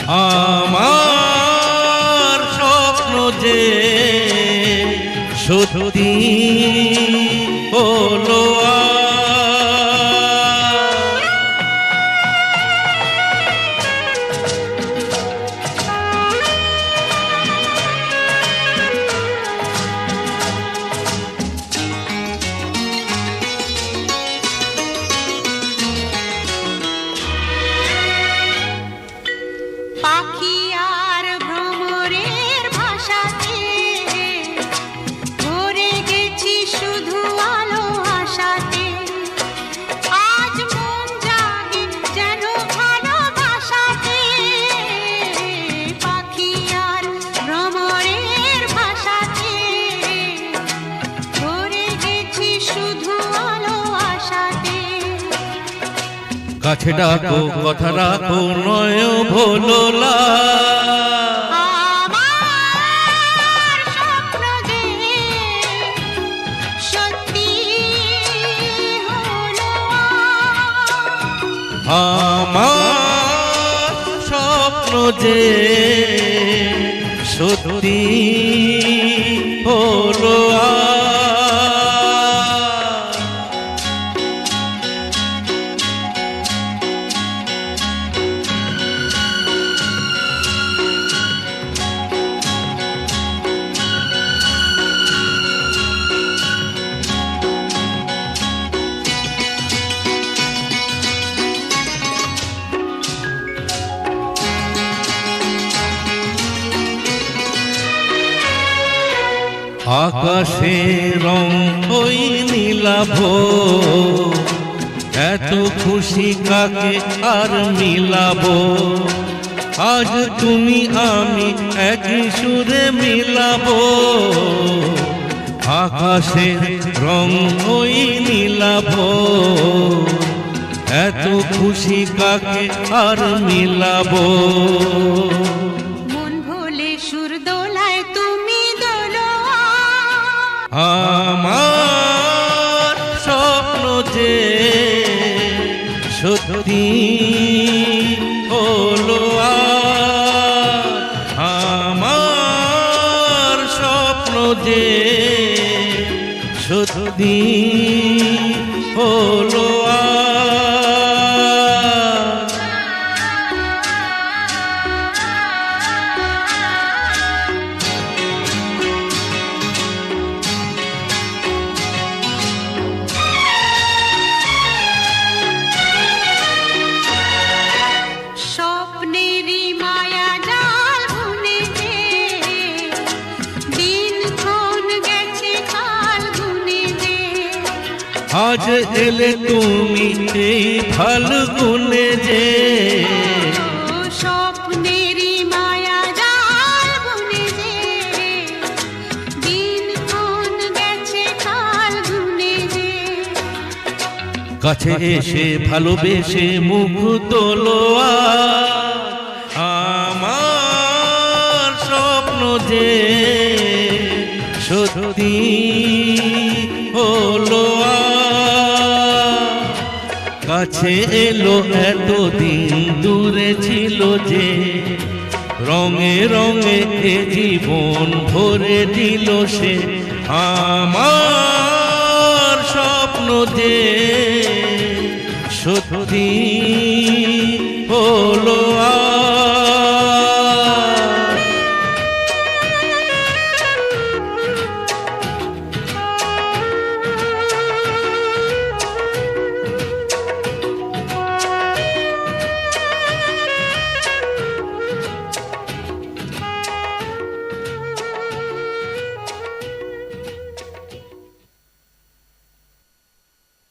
আমার স্বপ্ন যে সত্যি হলো পাখি আর ভ্রমরের ভাষাতে ভরে গেছি শুধু আলো আশাতে। আজ মন জাগে যেন ভালোবাসাতে। পাখি আর ভ্রমরের ভাষাতে ভরে গেছি শুধু আলো আশাতে। কাছে ডাকো কথা রাখো নয় ভোলা আমার স্বপ্ন যে সত্যি হলো আমার স্বপ্ন যে সত্যি হলো আকাশে রং ওই নীলাভ এত খুশি কাকে আর মিলাবো। আজ তুমি আমি একই সুরে মিলাবো। আকাশে রং ওই নীলাভ এত খুশি কাকে আর মিলাবো। মন ভোলে সুর দোলায় তুমি দোলো আমার স্বপ্ন যে সত্যি হলো আমার স্বপ্ন যে সত্যি হলো স্বপ্নেরই মায়া জাল বুনে যে দিনক্ষণ গেছে কাল গুনে যে। আজ এলে তুমি এই ফাল্গুনে যে স্বপ্নেরই মায়া জাল বুনে যে দিনক্ষণ গেছে কাল গুনে যে। কাছে এসে ভালোবেসে মুখ তোলো আমার স্বপ্ন যে সত্যি হলো কাছে এলো এতদিন দূরে ছিল যে রঙে রঙে এ জীবন ভরে দিল সে। আমার স্বপ্ন যে সত্যি হলো